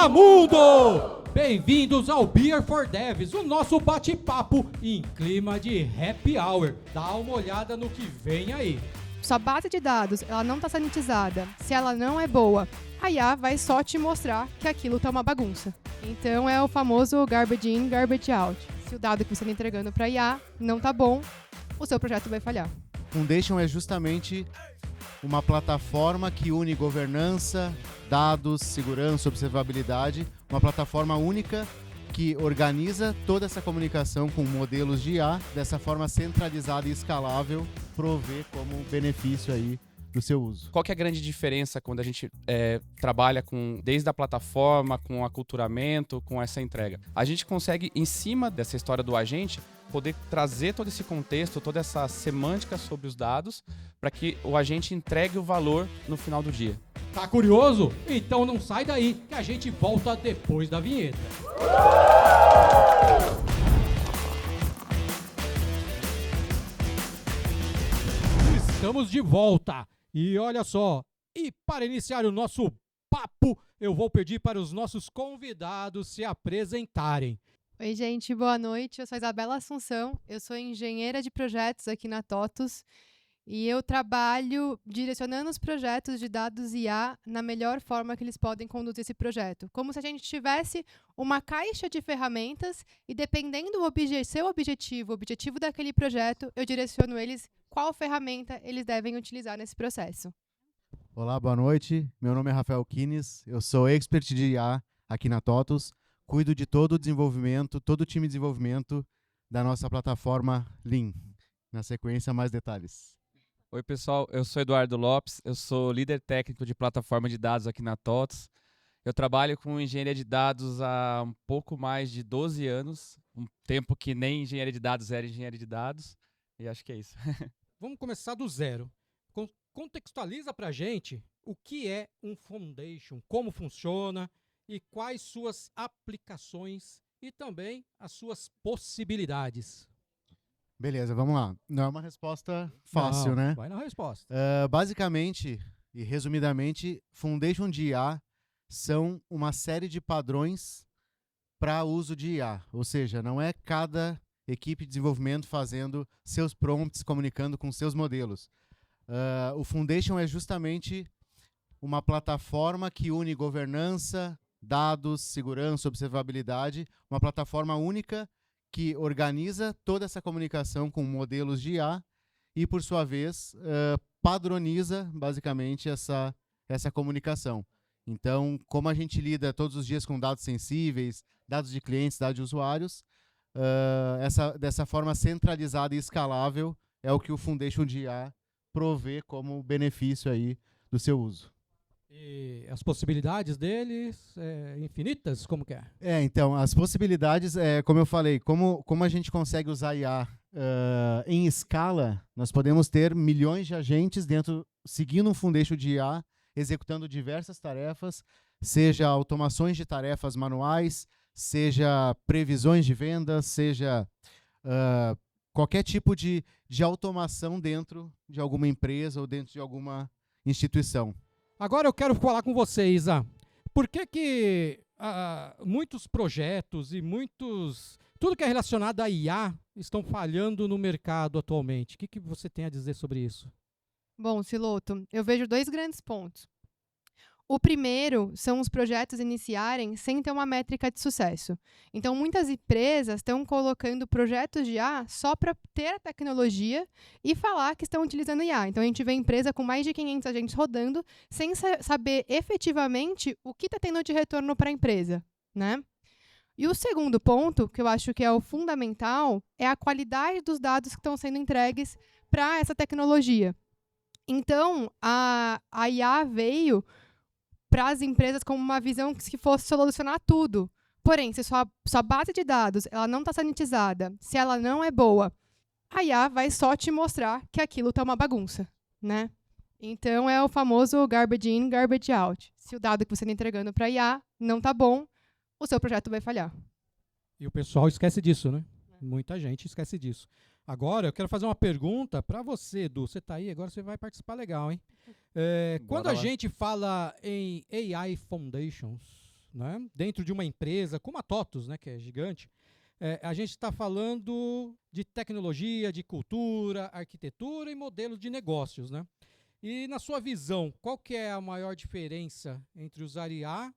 Olá, mundo! Bem-vindos ao Beer for Devs, o nosso bate-papo em clima de happy hour. Dá uma olhada no que vem aí. Sua base de dados ela não está sanitizada, se ela não é boa, a IA vai só te mostrar que aquilo tá uma bagunça. Então é o famoso garbage in, garbage out. Se o dado que você está entregando para a IA não tá bom, o seu projeto vai falhar. Foundation é justamente uma plataforma que une governança, dados, segurança, observabilidade, uma plataforma única que organiza toda essa comunicação com modelos de IA, dessa forma centralizada e escalável, provê como benefício aí do seu uso. Qual que é a grande diferença quando a gente trabalha com, desde a plataforma, com aculturamento, com essa entrega? A gente consegue, em cima dessa história do agente, poder trazer todo esse contexto, toda essa semântica sobre os dados, para que o agente entregue o valor no final do dia. Tá curioso? Então não sai daí, que a gente volta depois da vinheta. Estamos de volta. E olha só, e para iniciar o nosso papo, eu vou pedir para os nossos convidados se apresentarem. Oi, gente, boa noite. Eu sou Isabela Assunção, eu sou engenheira de projetos aqui na TOTUS e eu trabalho direcionando os projetos de dados IA na melhor forma que eles podem conduzir esse projeto. Como se a gente tivesse uma caixa de ferramentas e dependendo do seu objetivo, o objetivo daquele projeto, eu direciono eles qual ferramenta eles devem utilizar nesse processo. Olá, boa noite. Meu nome é Rafael Kines, eu sou expert de IA aqui na TOTUS. Cuido de todo o desenvolvimento, todo o time de desenvolvimento da nossa plataforma Lean. Na sequência, mais detalhes. Oi, pessoal, eu sou Eduardo Lopes, eu sou líder técnico de plataforma de dados aqui na TOTUS. Eu trabalho com engenharia de dados há um pouco mais de 12 anos, um tempo que nem engenharia de dados era engenharia de dados, e acho que é isso. Vamos começar do zero. Contextualiza pra gente o que é um Foundation, como funciona e quais suas aplicações e também as suas possibilidades. Beleza, vamos lá. Não é uma resposta fácil, né? Vai na resposta. Basicamente e resumidamente, Foundation de IA são uma série de padrões para uso de IA. Ou seja, não é cada equipe de desenvolvimento fazendo seus prompts, comunicando com seus modelos. O Foundation é justamente uma plataforma que une governança, dados, segurança, observabilidade, uma plataforma única que organiza toda essa comunicação com modelos de IA e, por sua vez, padroniza, basicamente, essa comunicação. Então, como a gente lida todos os dias com dados sensíveis, dados de clientes, dados de usuários, dessa forma centralizada e escalável é o que o Foundation de IA provê como benefício aí do seu uso. E as possibilidades deles, infinitas, como que é? Então, as possibilidades, como eu falei, como a gente consegue usar IA em escala, nós podemos ter milhões de agentes seguindo um Foundation de IA, executando diversas tarefas, seja automações de tarefas manuais, seja previsões de vendas, seja qualquer tipo de automação dentro de alguma empresa ou dentro de alguma instituição. Agora eu quero falar com você, Isa. Por que muitos projetos e tudo que é relacionado a IA estão falhando no mercado atualmente? O que você tem a dizer sobre isso? Bom, Siloto, eu vejo dois grandes pontos. O primeiro são os projetos iniciarem sem ter uma métrica de sucesso. Então, muitas empresas estão colocando projetos de IA só para ter a tecnologia e falar que estão utilizando IA. Então, a gente vê empresa com mais de 500 agentes rodando sem saber efetivamente o que está tendo de retorno para a empresa, né? E o segundo ponto, que eu acho que é o fundamental, é a qualidade dos dados que estão sendo entregues para essa tecnologia. Então, a IA veio para as empresas como uma visão que fosse solucionar tudo. Porém, se sua base de dados ela não está sanitizada, se ela não é boa, a IA vai só te mostrar que aquilo está uma bagunça, né? Então, é o famoso garbage in, garbage out. Se o dado que você está entregando para a IA não está bom, o seu projeto vai falhar. E o pessoal esquece disso, né? Muita gente esquece disso. Agora, eu quero fazer uma pergunta para você, Edu. Você está aí, agora você vai participar legal, hein? Quando a gente fala em AI Foundations, né, dentro de uma empresa como a TOTVS, né, que é gigante, a gente está falando de tecnologia, de cultura, arquitetura e modelos de negócios, né? E na sua visão, qual que é a maior diferença entre usar IA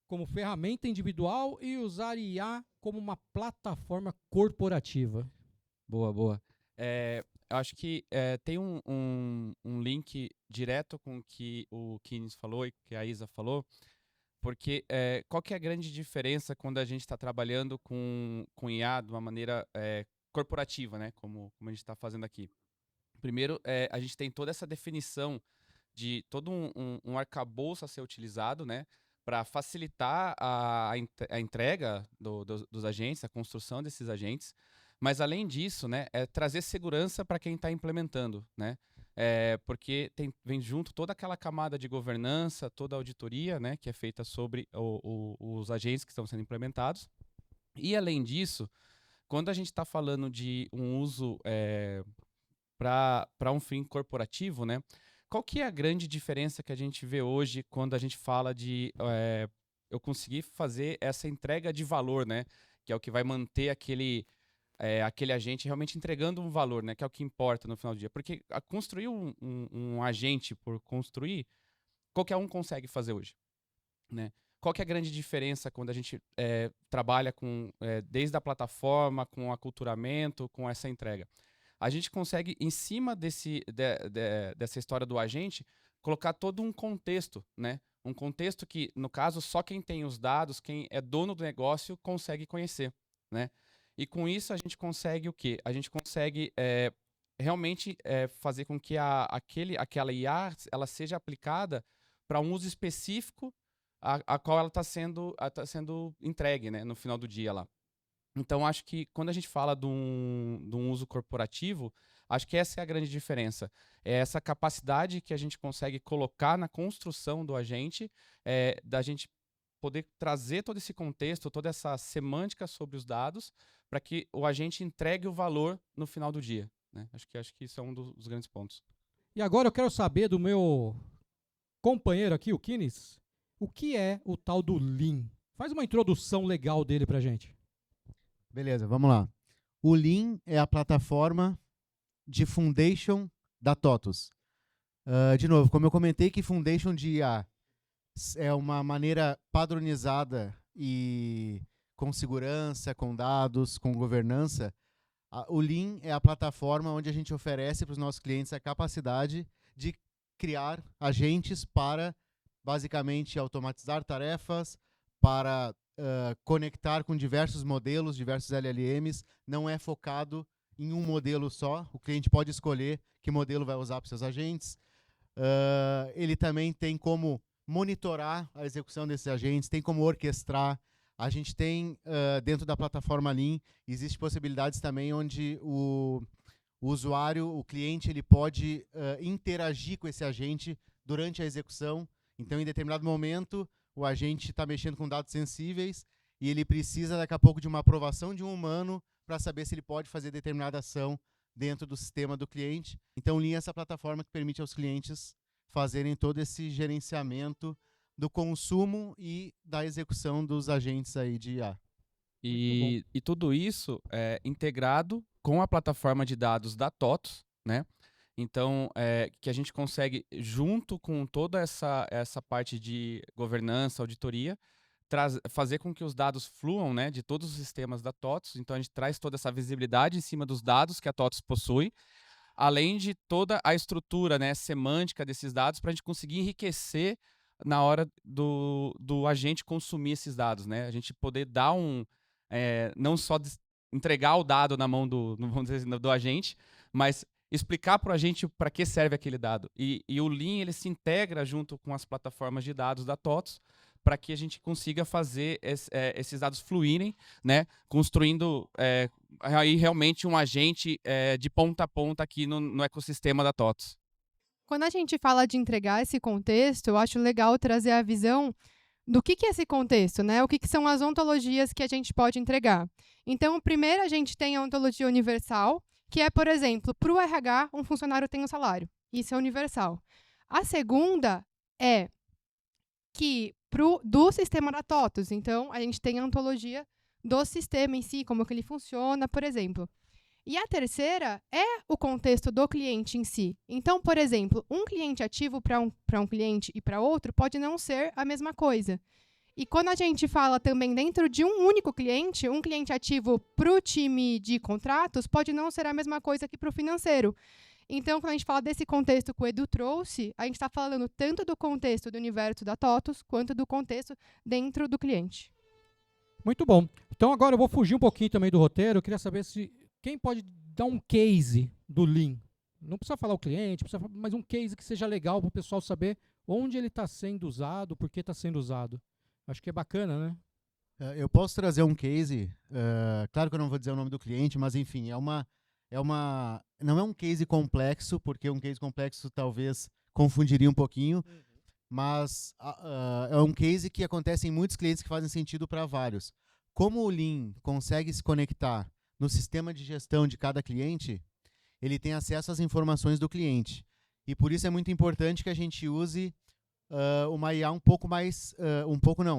como ferramenta individual e usar IA como uma plataforma corporativa? Boa, boa. Eu acho que tem um link direto com o que o Kines falou e que a Isa falou, porque qual que é a grande diferença quando a gente está trabalhando com IA de uma maneira corporativa, né? Como a gente está fazendo aqui. Primeiro, a gente tem toda essa definição de todo um arcabouço a ser utilizado, né? Para facilitar a entrega dos agentes, a construção desses agentes. Mas, além disso, né, trazer segurança para quem está implementando, né? Porque vem junto toda aquela camada de governança, toda a auditoria, né, que é feita sobre os agentes que estão sendo implementados. E, além disso, quando a gente está falando de um uso para um fim corporativo, né, qual que é a grande diferença que a gente vê hoje quando a gente fala de eu conseguir fazer essa entrega de valor, né, que é o que vai manter aquele agente realmente entregando um valor, né, que é o que importa no final do dia. Porque construir um agente por construir, qualquer um consegue fazer hoje, né? Qual que é a grande diferença quando a gente trabalha desde a plataforma, com aculturamento, com essa entrega? A gente consegue, em cima dessa história do agente, colocar todo um contexto, né? Um contexto que, no caso, só quem tem os dados, quem é dono do negócio, consegue conhecer, né? E com isso a gente consegue o quê? A gente consegue realmente fazer com que aquela IA ela seja aplicada para um uso específico a qual ela está sendo entregue, né, no final do dia lá. Então, acho que quando a gente fala de um uso corporativo, acho que essa é a grande diferença. É essa capacidade que a gente consegue colocar na construção do agente, da gente poder trazer todo esse contexto, toda essa semântica sobre os dados, para que o agente entregue o valor no final do dia, né? Acho que isso é um dos grandes pontos. E agora eu quero saber do meu companheiro aqui, o Kines, o que é o tal do Lean? Faz uma introdução legal dele pra gente. Beleza, vamos lá. O Lean é a plataforma de Foundation da TOTVS. De novo, como eu comentei que Foundation de IA é uma maneira padronizada e com segurança, com dados, com governança, o Lean é a plataforma onde a gente oferece para os nossos clientes a capacidade de criar agentes para, basicamente, automatizar tarefas, para conectar com diversos modelos, diversos LLMs. Não é focado em um modelo só. O cliente pode escolher que modelo vai usar para os seus agentes. Ele também tem como monitorar a execução desses agentes, tem como orquestrar. A gente tem, dentro da plataforma Lean, existem possibilidades também onde o usuário, o cliente, ele pode interagir com esse agente durante a execução. Então, em determinado momento, o agente está mexendo com dados sensíveis e ele precisa, daqui a pouco, de uma aprovação de um humano para saber se ele pode fazer determinada ação dentro do sistema do cliente. Então, o Lean é essa plataforma que permite aos clientes fazerem todo esse gerenciamento do consumo e da execução dos agentes aí de IA. E tudo isso é integrado com a plataforma de dados da TOTVS, né? Então, que a gente consegue, junto com toda essa parte de governança, auditoria, fazer com que os dados fluam, né, de todos os sistemas da TOTVS. Então, a gente traz toda essa visibilidade em cima dos dados que a TOTVS possui, além de toda a estrutura, né, semântica desses dados, para a gente conseguir enriquecer na hora do agente consumir esses dados, né? A gente poder dar não só entregar o dado na mão vamos dizer assim, do agente, mas explicar para o agente para que serve aquele dado. E o Lean, ele se integra junto com as plataformas de dados da TOTVS para que a gente consiga fazer esses dados fluírem, né? Construindo aí realmente um agente de ponta a ponta aqui no ecossistema da TOTVS. Quando a gente fala de entregar esse contexto, eu acho legal trazer a visão do que é esse contexto, né? O que são as ontologias que a gente pode entregar. Então, primeiro a gente tem a ontologia universal, que é, por exemplo, para o RH, um funcionário tem um salário. Isso é universal. A segunda é que, do sistema da TOTVS. Então, a gente tem a ontologia do sistema em si, como que ele funciona, por exemplo. E a terceira é o contexto do cliente em si. Então, por exemplo, um cliente ativo para um cliente e para outro pode não ser a mesma coisa. E quando a gente fala também dentro de um único cliente, um cliente ativo para o time de contratos pode não ser a mesma coisa que para o financeiro. Então, quando a gente fala desse contexto que o Edu trouxe, a gente está falando tanto do contexto do universo da TOTVS, quanto do contexto dentro do cliente. Muito bom. Então agora eu vou fugir um pouquinho também do roteiro. Eu queria saber se quem pode dar um case do Lean. Não precisa falar o cliente, mas um case que seja legal para o pessoal saber onde ele está sendo usado, por que está sendo usado. Acho que é bacana, né? Eu posso trazer um case, claro que eu não vou dizer o nome do cliente, mas enfim, não é um case complexo, porque um case complexo talvez confundiria um pouquinho, mas é um case que acontece em muitos clientes que fazem sentido para vários. Como o Lean consegue se conectar no sistema de gestão de cada cliente, ele tem acesso às informações do cliente. E por isso é muito importante que a gente use uma IA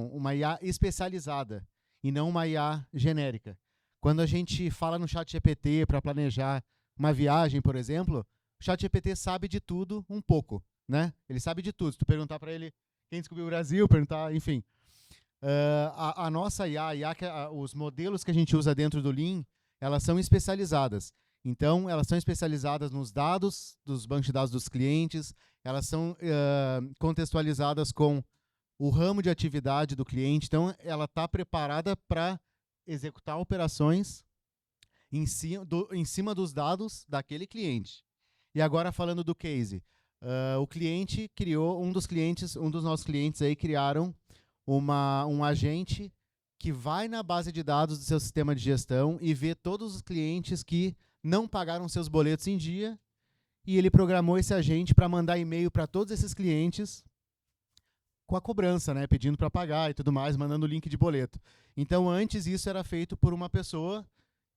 uma IA especializada e não uma IA genérica. Quando a gente fala no ChatGPT para planejar uma viagem, por exemplo, o ChatGPT sabe de tudo um pouco, né? Ele sabe de tudo. Se tu perguntar para ele quem descobriu o Brasil, enfim. A nossa IA, os modelos que a gente usa dentro do Lean, elas são especializadas. Então, elas são especializadas nos dados, dos bancos de dados dos clientes, elas são contextualizadas com o ramo de atividade do cliente. Então, ela está preparada para executar operações em cima dos dados daquele cliente. E agora, falando do case, o cliente criou, um dos nossos clientes aí criaram um agente que vai na base de dados do seu sistema de gestão e vê todos os clientes que não pagaram seus boletos em dia, e ele programou esse agente para mandar e-mail para todos esses clientes com a cobrança, né, pedindo para pagar e tudo mais, mandando o link de boleto. Então, antes isso era feito por uma pessoa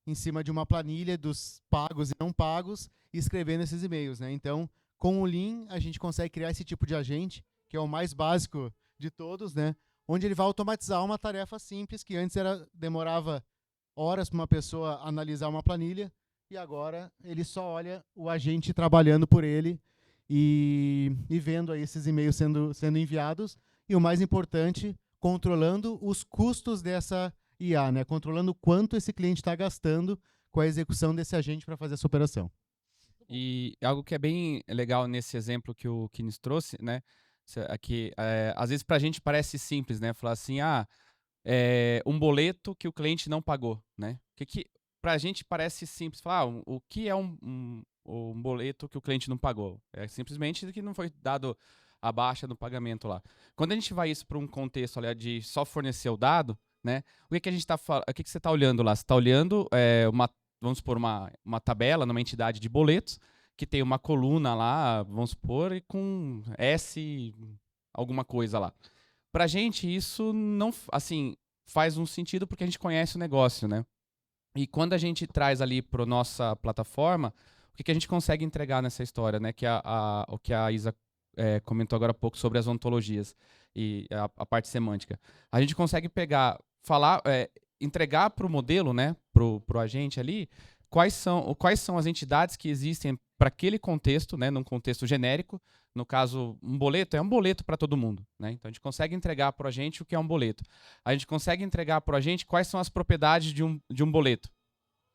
em cima de uma planilha dos pagos e não pagos, e escrevendo esses e-mails, né? Então, com o Lean, a gente consegue criar esse tipo de agente, que é o mais básico de todos, né, onde ele vai automatizar uma tarefa simples que antes demorava horas para uma pessoa analisar uma planilha, e agora ele só olha o agente trabalhando por ele e vendo aí esses e-mails sendo enviados, e o mais importante, controlando os custos dessa IA, né? Controlando o quanto esse cliente está gastando com a execução desse agente para fazer essa operação. E algo que é bem legal nesse exemplo que o Kines trouxe, né? Aqui, às vezes pra gente parece simples, né? Falar assim, um boleto que o cliente não pagou, né? Pra gente parece simples. Falar, o que é um boleto que o cliente não pagou? É simplesmente que não foi dado a baixa do pagamento lá. Quando a gente vai isso para um contexto de só fornecer o dado, né? O que a gente o que você está olhando lá? Você está olhando vamos supor, uma tabela numa entidade de boletos, que tem uma coluna lá, vamos supor, e com S alguma coisa lá. Pra gente, isso não, assim, faz um sentido porque a gente conhece o negócio, né? E quando a gente traz ali para nossa plataforma, o que a gente consegue entregar nessa história, né? Que o que a Isa comentou agora há pouco sobre as ontologias e a parte semântica. A gente consegue entregar para o modelo, né? Pro agente ali, quais são as entidades que existem para aquele contexto, né? Num contexto genérico. No caso, um boleto é um boleto para todo mundo, né? Então, a gente consegue entregar para o agente o que é um boleto. A gente consegue entregar para o agente quais são as propriedades de um boleto.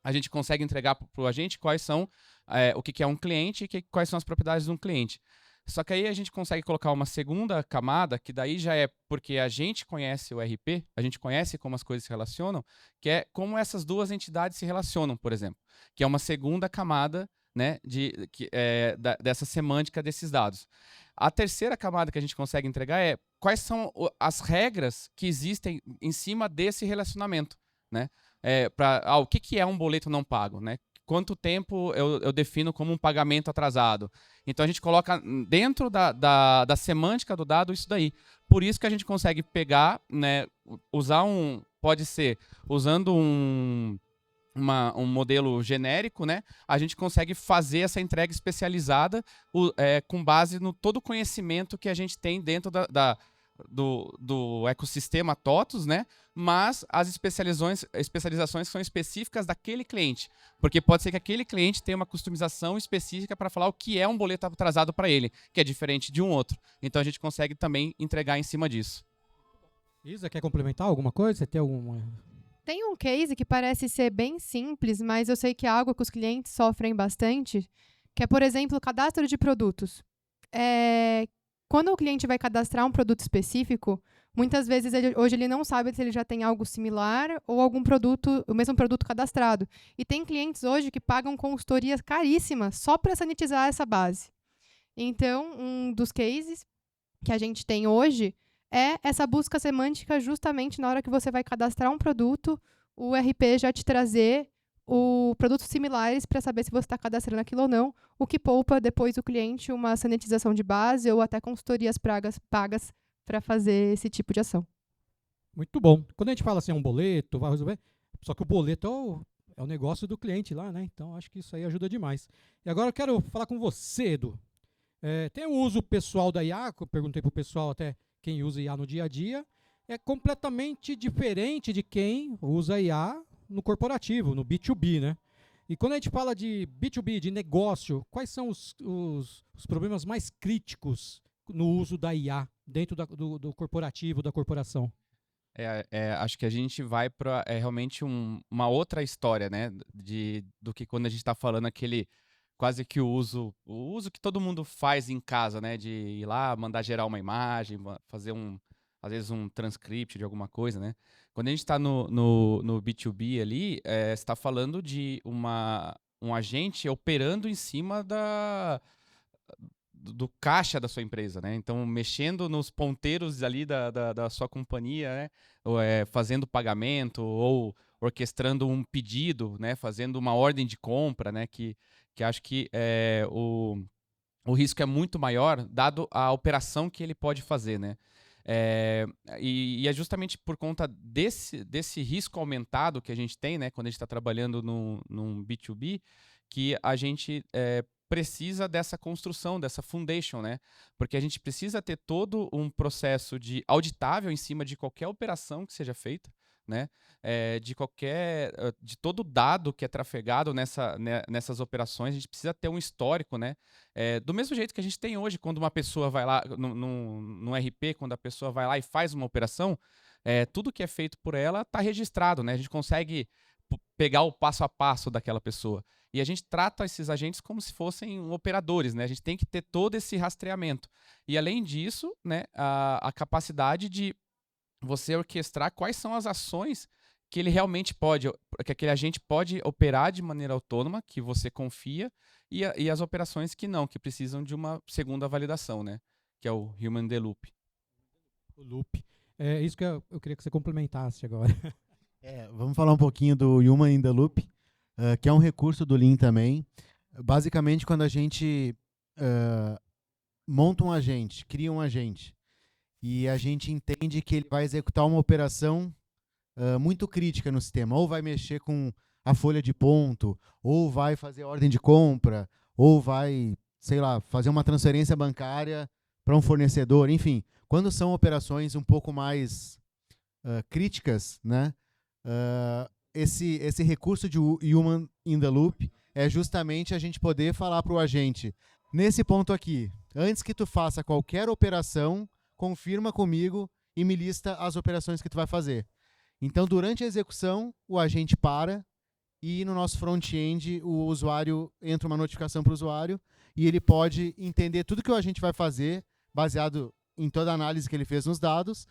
A gente consegue entregar para o agente quais são o que é um cliente e quais são as propriedades de um cliente. Só que aí a gente consegue colocar uma segunda camada, que daí já é porque a gente conhece o RP, a gente conhece como as coisas se relacionam, que é como essas duas entidades se relacionam, por exemplo. Que é uma segunda camada, né, dessa semântica desses dados. A terceira camada que a gente consegue entregar é quais são as regras que existem em cima desse relacionamento, né? O que é um boleto não pago, né? Quanto tempo eu defino como um pagamento atrasado? Então, a gente coloca dentro da semântica do dado isso daí. Por isso que a gente consegue pegar, né, pode ser usando um modelo genérico, né? A gente consegue fazer essa entrega especializada com base no todo o conhecimento que a gente tem dentro do ecossistema TOTVS, né? Mas as especializações são específicas daquele cliente. Porque pode ser que aquele cliente tenha uma customização específica para falar o que é um boleto atrasado para ele, que é diferente de um outro. Então a gente consegue também entregar em cima disso. Isa, quer complementar alguma coisa? Você tem alguma... Tem um case que parece ser bem simples, mas eu sei que é algo que os clientes sofrem bastante, que é, por exemplo, o cadastro de produtos. Quando o cliente vai cadastrar um produto específico, muitas vezes hoje ele não sabe se ele já tem algo similar ou algum produto, o mesmo produto cadastrado. E tem clientes hoje que pagam consultorias caríssimas só para sanitizar essa base. Então, um dos cases que a gente tem hoje é essa busca semântica justamente na hora que você vai cadastrar um produto, o RP já te trazer produtos similares para saber se você está cadastrando aquilo ou não, o que poupa depois o cliente uma sanitização de base ou até consultorias pagas para fazer esse tipo de ação. Muito bom. Quando a gente fala assim, um boleto, vai resolver, só que o boleto é o negócio do cliente lá, né? Então, acho que isso aí ajuda demais. E agora eu quero falar com você, Edu. Tem o uso pessoal da IA, que eu perguntei pro pessoal até quem usa IA no dia a dia, é completamente diferente de quem usa IA no corporativo, no B2B, né? E quando a gente fala de B2B, de negócio, quais são os problemas mais críticos no uso da IA dentro do corporativo, da corporação? Acho que a gente vai para realmente uma outra história, né? Do que quando a gente está falando aquele quase que o uso que todo mundo faz em casa, né? De ir lá, mandar gerar uma imagem, fazer às vezes um transcript de alguma coisa, né? Quando a gente está no B2B ali, você está falando de um agente operando em cima do caixa da sua empresa, né? Então, mexendo nos ponteiros ali da sua companhia, né? Ou, fazendo pagamento ou orquestrando um pedido, né? Fazendo uma ordem de compra, né? Que acho que o risco é muito maior, dado a operação que ele pode fazer, né? E é justamente por conta desse risco aumentado que a gente tem, né? Quando a gente está trabalhando num B2B, que a gente precisa dessa construção, dessa foundation, né? Porque a gente precisa ter todo um processo de auditável em cima de qualquer operação que seja feita, né? De todo dado que é trafegado nessas operações, a gente precisa ter um histórico, né? Do mesmo jeito que a gente tem hoje, quando uma pessoa vai lá no RP, quando a pessoa vai lá e faz uma operação, tudo que é feito por ela está registrado, né? A gente consegue pegar o passo a passo daquela pessoa. E a gente trata esses agentes como se fossem operadores, né? A gente tem que ter todo esse rastreamento. E além disso, né, a capacidade de você orquestrar quais são as ações que ele realmente que aquele agente pode operar de maneira autônoma, que você confia, e as operações que não, que precisam de uma segunda validação, né? Que é o Human in the Loop. O loop. É isso que eu queria que você complementasse agora. Vamos falar um pouquinho do Human in the Loop, que é um recurso do Lean também. Basicamente, quando a gente monta um agente, cria um agente, e a gente entende que ele vai executar uma operação muito crítica no sistema, ou vai mexer com a folha de ponto, ou vai fazer ordem de compra, ou vai, sei lá, fazer uma transferência bancária para um fornecedor, enfim. Quando são operações um pouco mais críticas, né, esse recurso de Human in the Loop é justamente a gente poder falar para o agente, nesse ponto aqui, antes que tu faça qualquer operação, confirma comigo e me lista as operações que tu vai fazer. Então, durante a execução, o agente para e no nosso front-end o usuário entra uma notificação para o usuário e ele pode entender tudo que o agente vai fazer baseado em toda a análise que ele fez nos dados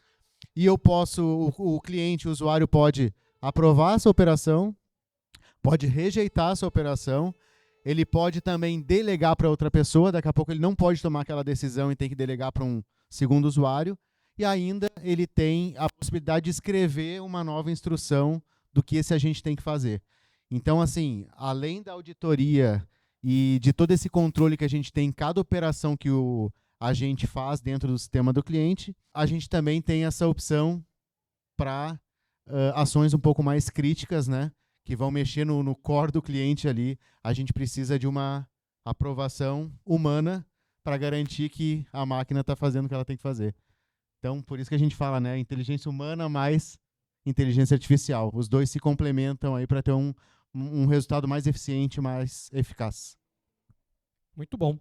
e o cliente, o usuário pode aprovar essa operação, pode rejeitar essa operação, ele pode também delegar para outra pessoa, daqui a pouco ele não pode tomar aquela decisão e tem que delegar para um segundo usuário, e ainda ele tem a possibilidade de escrever uma nova instrução do que esse agente tem que fazer. Então, assim, além da auditoria e de todo esse controle que a gente tem em cada operação que o agente faz dentro do sistema do cliente, a gente também tem essa opção para ações um pouco mais críticas, né, que vão mexer no core do cliente ali. A gente precisa de uma aprovação humana para garantir que a máquina está fazendo o que ela tem que fazer. Então, por isso que a gente fala, né, inteligência humana mais inteligência artificial. Os dois se complementam aí para ter um resultado mais eficiente, mais eficaz. Muito bom.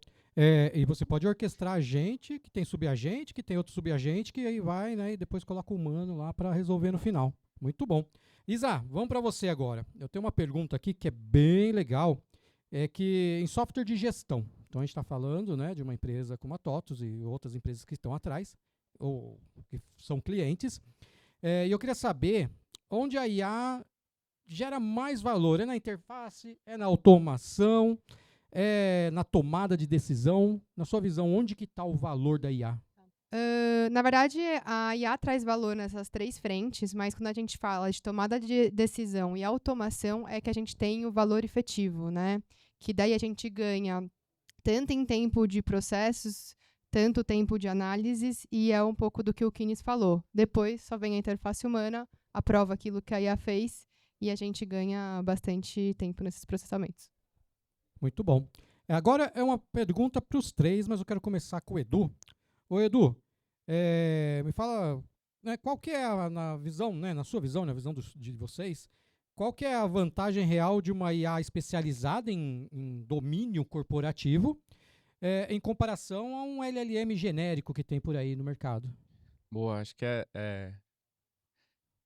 E você pode orquestrar agente, que tem subagente, que tem outro subagente, que aí vai, né, e depois coloca o humano lá para resolver no final. Muito bom. Isa, vamos para você agora. Eu tenho uma pergunta aqui que é bem legal, é que em software de gestão, então a gente está falando, né, de uma empresa como a TOTVS e outras empresas que estão atrás, ou que são clientes, e eu queria saber onde a IA gera mais valor. É na interface? É na automação? É na tomada de decisão? Na sua visão, onde que está o valor da IA? Na verdade, a IA traz valor nessas 3 frentes, mas quando a gente fala de tomada de decisão e automação, é que a gente tem o valor efetivo, né? Que daí a gente ganha tanto em tempo de processos, tanto tempo de análises, e é um pouco do que o Kines falou. Depois só vem a interface humana, aprova aquilo que a IA fez, e a gente ganha bastante tempo nesses processamentos. Muito bom. Agora é uma pergunta para os 3, mas eu quero começar com o Edu. Ô Edu, me fala, né, qual que é na visão, né, na sua visão, na visão de vocês, qual que é a vantagem real de uma IA especializada em domínio corporativo em comparação a um LLM genérico que tem por aí no mercado? Boa, acho que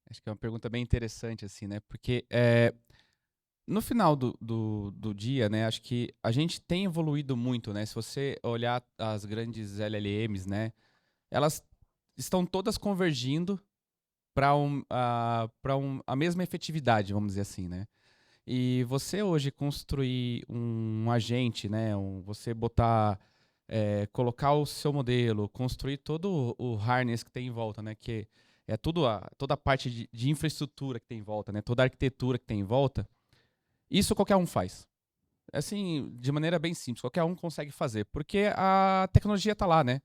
acho que é uma pergunta bem interessante, assim, né? Porque no final do dia, né, acho que a gente tem evoluído muito, né? Se você olhar as grandes LLMs, né, elas estão todas convergindo para a mesma efetividade, vamos dizer assim, né? E você hoje construir um agente, né, você colocar o seu modelo, construir todo o harness que tem em volta, né, que é toda a parte de infraestrutura que tem em volta, né, toda a arquitetura que tem em volta, isso qualquer um faz. Assim, de maneira bem simples, qualquer um consegue fazer, porque a tecnologia está lá, né?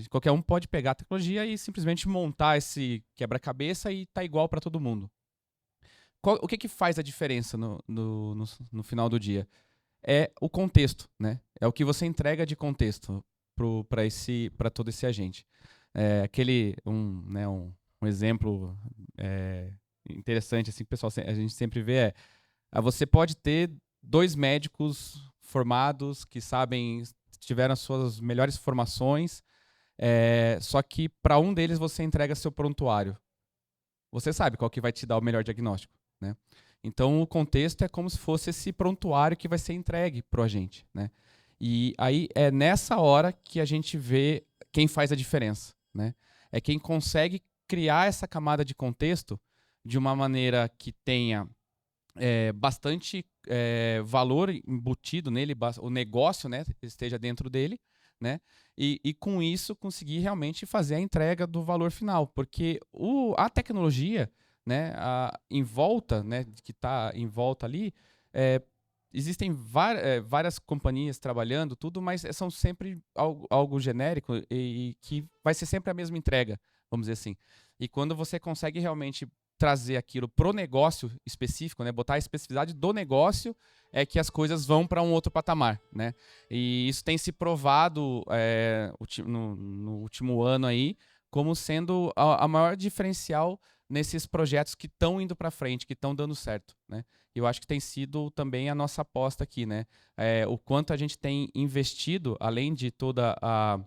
Qualquer um pode pegar a tecnologia e simplesmente montar esse quebra-cabeça e tá igual para todo mundo. O que faz a diferença no final do dia? É o contexto, né? É o que você entrega de contexto para todo esse agente. Um exemplo interessante assim, que a gente sempre vê você pode ter 2 médicos formados que tiveram as suas melhores formações, só que para um deles você entrega seu prontuário. Você sabe qual que vai te dar o melhor diagnóstico, né? Então o contexto é como se fosse esse prontuário que vai ser entregue para o agente, né? E aí é nessa hora que a gente vê quem faz a diferença, né? É quem consegue criar essa camada de contexto de uma maneira que tenha bastante valor embutido nele, o negócio, né, esteja dentro dele, né? E com isso conseguir realmente fazer a entrega do valor final, porque a tecnologia, né, em volta, né, que está em volta ali, existem várias companhias trabalhando, tudo, mas são sempre algo genérico e que vai ser sempre a mesma entrega, vamos dizer assim. E quando você consegue realmente trazer aquilo pro negócio específico, né, botar a especificidade do negócio, é que as coisas vão para um outro patamar, né? E isso tem se provado no último ano aí como sendo a maior diferencial nesses projetos que estão indo para frente, que estão dando certo, né? Eu acho que tem sido também a nossa aposta aqui, né? O quanto a gente tem investido, além de toda a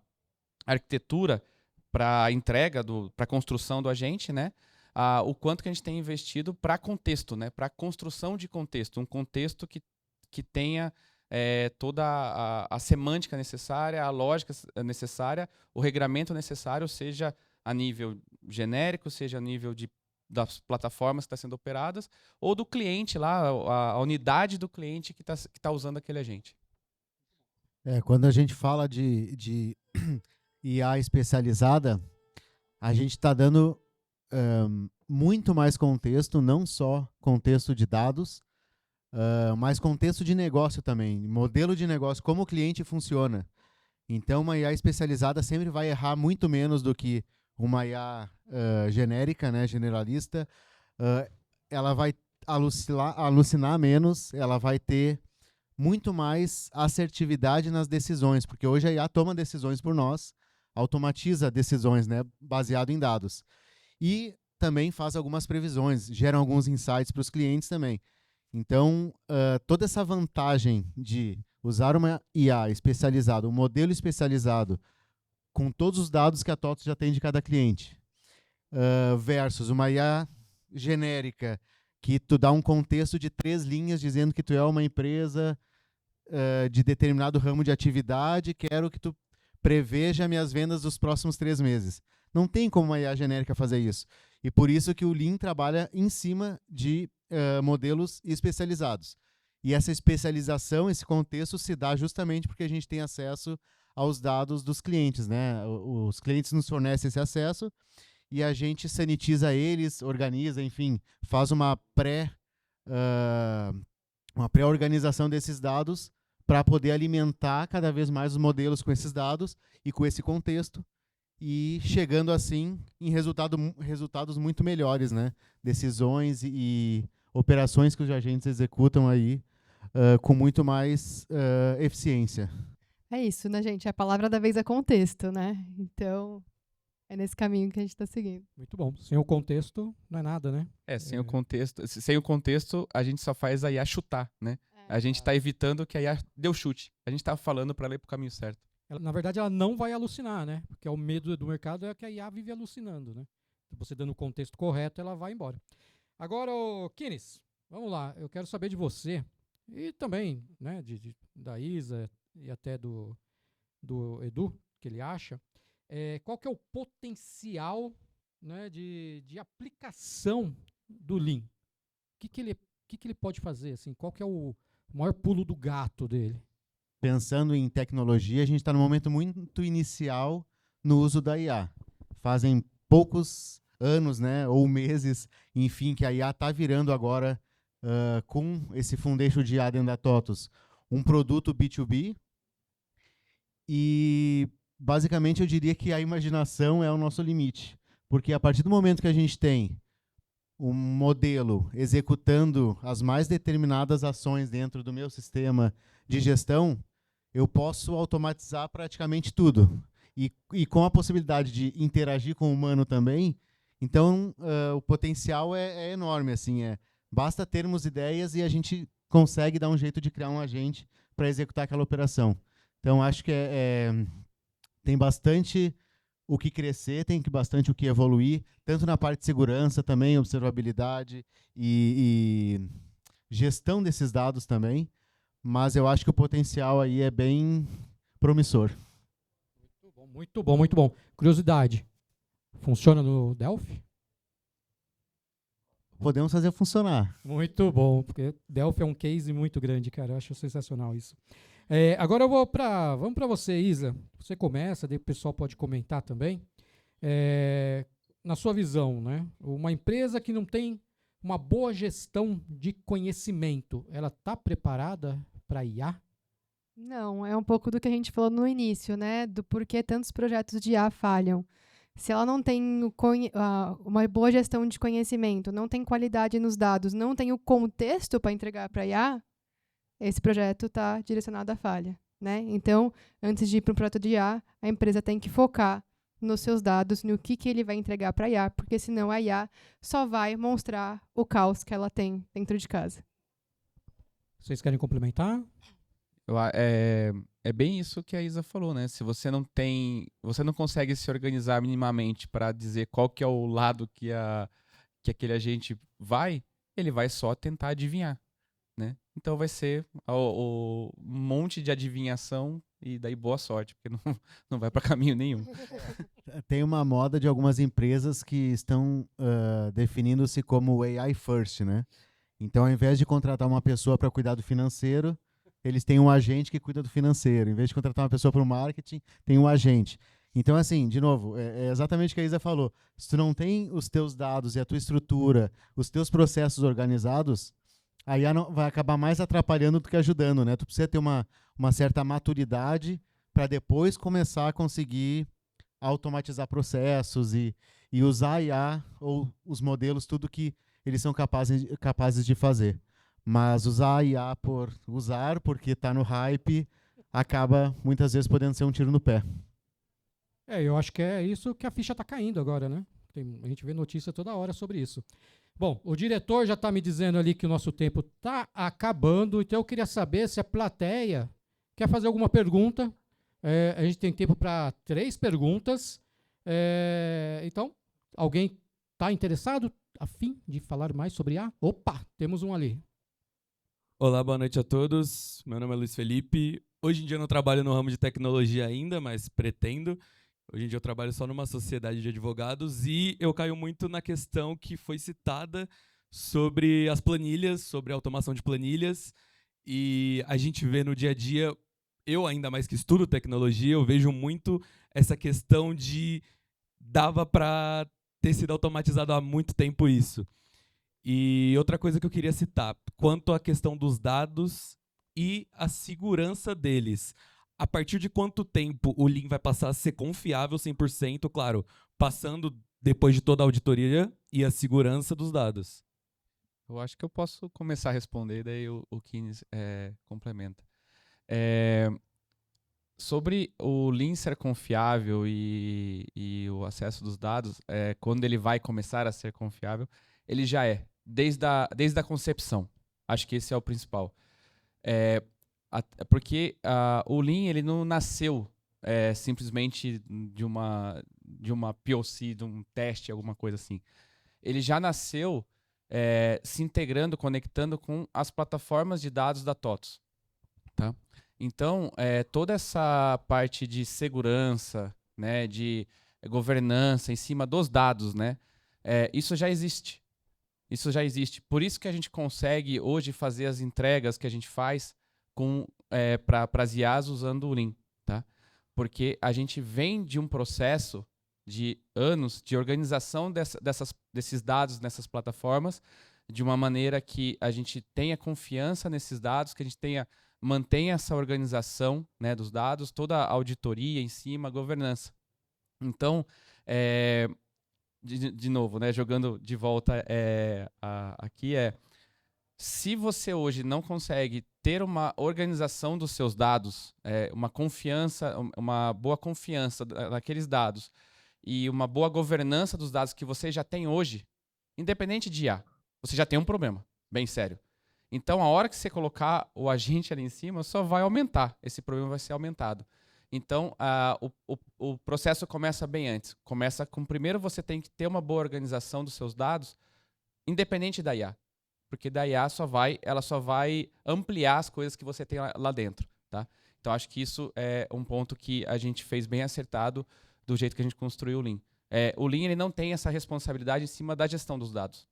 arquitetura para a entrega, para a construção do agente, né? O quanto que a gente tem investido para contexto, né? Para construção de contexto, um contexto que tenha toda a semântica necessária, a lógica necessária, o regramento necessário, seja a nível genérico, seja a nível das plataformas que estão sendo operadas, ou do cliente lá, a unidade do cliente que tá usando aquele agente. Quando a gente fala de IA especializada, a gente está dando muito mais contexto, não só contexto de dados, mas contexto de negócio também, modelo de negócio, como o cliente funciona. Então, uma IA especializada sempre vai errar muito menos do que uma IA genérica, né, generalista. Ela vai alucinar menos, ela vai ter muito mais assertividade nas decisões, porque hoje a IA toma decisões por nós, automatiza decisões, né, baseado em dados. E também faz algumas previsões, geram alguns insights para os clientes também. Então, toda essa vantagem de usar uma IA especializada, um modelo especializado, com todos os dados que a TOTVS já tem de cada cliente, versus uma IA genérica, que tu dá um contexto de 3 linhas dizendo que tu é uma empresa de determinado ramo de atividade, quero que tu preveja minhas vendas dos próximos 3 meses. Não tem como uma IA genérica fazer isso. E por isso que o Lean trabalha em cima de modelos especializados. E essa especialização, esse contexto, se dá justamente porque a gente tem acesso aos dados dos clientes, né? Os clientes nos fornecem esse acesso e a gente sanitiza eles, organiza, enfim, faz uma pré-organização desses dados para poder alimentar cada vez mais os modelos com esses dados e com esse contexto, e chegando assim em resultados muito melhores, né? Decisões e operações que os agentes executam aí com muito mais eficiência. É isso, né, gente? A palavra da vez é contexto, né? Então, é nesse caminho que a gente está seguindo. Muito bom. Sem o contexto, não é nada, né? Sem o contexto, a gente só faz a IA chutar, né? A gente está evitando que a IA deu chute. A gente está falando para ela ir para o caminho certo. Na verdade, ela não vai alucinar, né? Porque o medo do mercado é que a IA vive alucinando, né? Você dando o contexto correto, ela vai embora. Agora, Kines, vamos lá. Eu quero saber de você e também, né, da Isa e até do Edu, que ele acha, qual que é o potencial, né, de aplicação do Lean? O que ele pode fazer? Assim? Qual que é o maior pulo do gato dele? Pensando em tecnologia, a gente está no momento muito inicial no uso da IA. Fazem poucos anos, né, ou meses, enfim, que a IA está virando agora, com esse foundation de IA dentro da TOTVS, um produto B2B. E, basicamente, eu diria que a imaginação é o nosso limite. Porque a partir do momento que a gente tem um modelo executando as mais determinadas ações dentro do meu sistema de gestão, eu posso automatizar praticamente tudo. E com a possibilidade de interagir com o humano também, então o potencial é enorme. Assim, basta termos ideias e a gente consegue dar um jeito de criar um agente para executar aquela operação. Então, acho que tem bastante o que crescer, tem bastante o que evoluir, tanto na parte de segurança também, observabilidade e gestão desses dados também, mas eu acho que o potencial aí é bem promissor. Muito bom, muito bom. Curiosidade, funciona no Delphi? Podemos fazer funcionar. Muito bom, porque Delphi é um case muito grande, cara. Eu acho sensacional isso. Agora vamos para você, Isa. Você começa, daí o pessoal pode comentar também. Na sua visão, né? Uma empresa que não tem uma boa gestão de conhecimento, ela está preparada para IA? Não, é um pouco do que a gente falou no início, né? Do porquê tantos projetos de IA falham. Se ela não tem uma boa gestão de conhecimento, não tem qualidade nos dados, não tem o contexto para entregar para a IA, esse projeto está direcionado à falha, né? Então, antes de ir para um projeto de IA, a empresa tem que focar nos seus dados, no que ele vai entregar para a IA, porque senão a IA só vai mostrar o caos que ela tem dentro de casa. Vocês querem complementar? É bem isso que a Isa falou, né? Se você não consegue se organizar minimamente para dizer qual que é o lado que aquele agente vai, ele vai só tentar adivinhar, né? Então vai ser um monte de adivinhação e daí boa sorte, porque não vai para caminho nenhum. Tem uma moda de algumas empresas que estão definindo-se como AI first, né? Então, ao invés de contratar uma pessoa para cuidar do financeiro, eles têm um agente que cuida do financeiro. Em vez de contratar uma pessoa para o marketing, tem um agente. Então, assim, de novo, é exatamente o que a Isa falou. Se tu não tem os teus dados e a tua estrutura, os teus processos organizados, a IA vai acabar mais atrapalhando do que ajudando, né? Tu precisa ter uma certa maturidade para depois começar a conseguir automatizar processos e usar a IA ou os modelos, tudo que eles são capazes de fazer. Mas usar a IA por usar, porque está no hype, acaba muitas vezes podendo ser um tiro no pé. Eu acho que é isso que a ficha está caindo agora, né? A gente vê notícia toda hora sobre isso. Bom, o diretor já está me dizendo ali que o nosso tempo está acabando, então eu queria saber se a plateia quer fazer alguma pergunta. A gente tem tempo para 3 perguntas. Então, alguém está interessado, a fim de falar mais sobre IA? Opa, temos um ali. Olá, boa noite a todos. Meu nome é Luiz Felipe. Hoje em dia eu não trabalho no ramo de tecnologia ainda, mas pretendo. Hoje em dia eu trabalho só numa sociedade de advogados e eu caio muito na questão que foi citada sobre as planilhas, sobre a automação de planilhas. E a gente vê no dia a dia, eu ainda mais que estudo tecnologia, eu vejo muito essa questão de dava para ter sido automatizado há muito tempo isso. E outra coisa que eu queria citar, quanto à questão dos dados e a segurança deles. A partir de quanto tempo o Lean vai passar a ser confiável 100%, claro, passando depois de toda a auditoria e a segurança dos dados? Eu acho que eu posso começar a responder, daí o Kines complementa. Sobre o Lean ser confiável e o acesso dos dados, quando ele vai começar a ser confiável, ele já é, desde a concepção. Acho que esse é o principal. Porque o Lean ele não nasceu simplesmente de uma POC, de um teste, alguma coisa assim. Ele já nasceu se integrando, conectando com as plataformas de dados da TOTVS. Tá? Então, toda essa parte de segurança, né, de governança em cima dos dados, né, isso já existe. Isso já existe. Por isso que a gente consegue hoje fazer as entregas que a gente faz para as IAs usando o Lean. Tá? Porque a gente vem de um processo de anos de organização desses dados nessas plataformas de uma maneira que a gente tenha confiança nesses dados, que a gente mantenha essa organização, né, dos dados, toda a auditoria em cima, a governança. Então, de novo, né, jogando de volta aqui, se você hoje não consegue ter uma organização dos seus dados, uma boa confiança naqueles dados e uma boa governança dos dados que você já tem hoje, independente de IA, você já tem um problema, bem sério. Então, a hora que você colocar o agente ali em cima, só vai aumentar. Esse problema vai ser aumentado. Então, o processo começa bem antes. Começa com, primeiro, você tem que ter uma boa organização dos seus dados, independente da IA. Porque da IA ela só vai ampliar as coisas que você tem lá dentro. Tá? Então, acho que isso é um ponto que a gente fez bem acertado do jeito que a gente construiu o Lean. O Lean ele não tem essa responsabilidade em cima da gestão dos dados.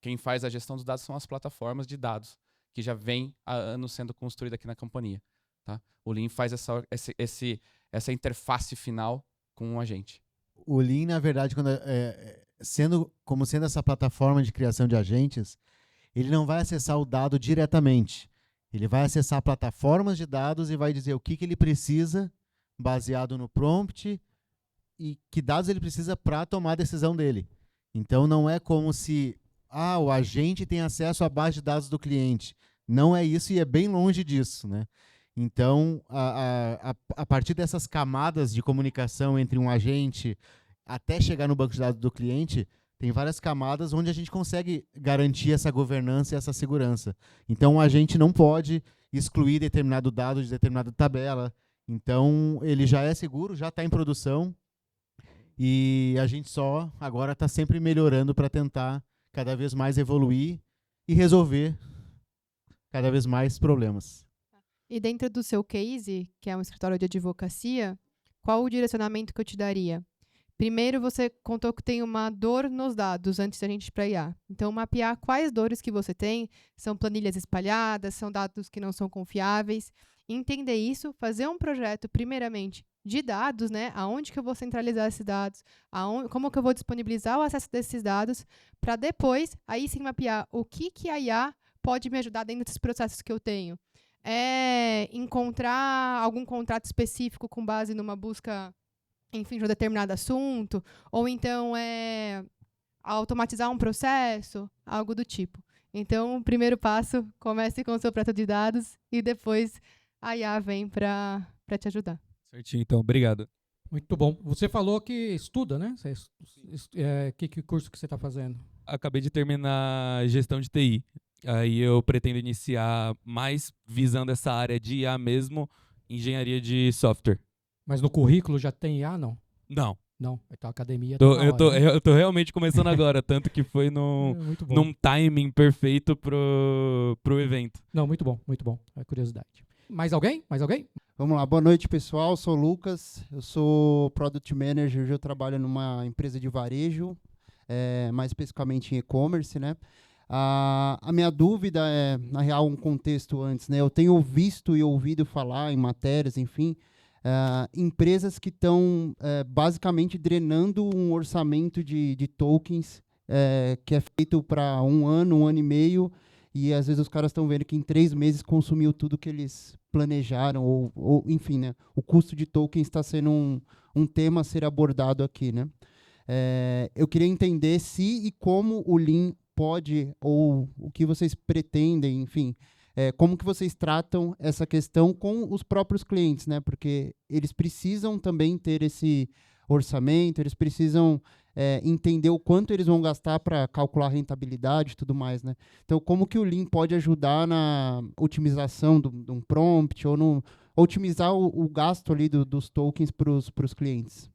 Quem faz a gestão dos dados são as plataformas de dados, que já vem há anos sendo construída aqui na companhia. Tá? O Lean faz essa interface final com o agente. O Lean, na verdade, sendo essa plataforma de criação de agentes, ele não vai acessar o dado diretamente. Ele vai acessar plataformas de dados e vai dizer o que ele precisa, baseado no prompt, e que dados ele precisa para tomar a decisão dele. Então, não é como se o agente tem acesso à base de dados do cliente. Não é isso e é bem longe disso, né? Então, a partir dessas camadas de comunicação entre um agente até chegar no banco de dados do cliente, tem várias camadas onde a gente consegue garantir essa governança e essa segurança. Então, o agente não pode excluir determinado dado de determinada tabela. Então, ele já é seguro, já está em produção e a gente só agora está sempre melhorando para tentar cada vez mais evoluir e resolver cada vez mais problemas. E dentro do seu case, que é um escritório de advocacia, qual o direcionamento que eu te daria? Primeiro, você contou que tem uma dor nos dados antes da gente ir para IA. Então, mapear quais dores que você tem, são planilhas espalhadas, são dados que não são confiáveis. Entender isso, fazer um projeto, primeiramente, de dados, né? Aonde que eu vou centralizar esses dados, como que eu vou disponibilizar o acesso desses dados, para depois, aí sim, mapear o que a IA pode me ajudar dentro desses processos que eu tenho. Encontrar algum contrato específico com base numa busca, enfim, de um determinado assunto, ou então automatizar um processo, algo do tipo. Então, o primeiro passo, comece com o seu projeto de dados e depois a IA vem para te ajudar. Certinho, então, obrigado. Muito bom. Você falou que estuda, né? Que curso que você está fazendo? Acabei de terminar gestão de TI. Aí eu pretendo iniciar mais visando essa área de IA mesmo, engenharia de software. Mas no currículo já tem IA, não? Não. Não, então a academia tá na hora, né? Eu tô realmente começando agora, tanto que foi Muito bom. num timing perfeito pro evento. Não, muito bom, muito bom. É curiosidade. Mais alguém? Mais alguém? Vamos lá, boa noite pessoal, sou o Lucas, eu sou Product Manager, hoje eu trabalho numa empresa de varejo, mais especificamente em e-commerce, né? A minha dúvida é, na real, um contexto antes, né? Eu tenho visto e ouvido falar em matérias, enfim, empresas que estão basicamente drenando um orçamento de tokens que é feito para um ano e meio, e às vezes os caras estão vendo que em 3 meses consumiu tudo que eles planejaram, ou enfim, né? O custo de tokens está sendo um tema a ser abordado aqui, né? Eu queria entender se e como o Lean pode, ou o que vocês pretendem, enfim, como que vocês tratam essa questão com os próprios clientes, né? Porque eles precisam também ter esse orçamento, eles precisam entender o quanto eles vão gastar para calcular a rentabilidade e tudo mais, né? Então, como que o Lean pode ajudar na otimização de um prompt, ou no otimizar o gasto ali dos tokens para os clientes?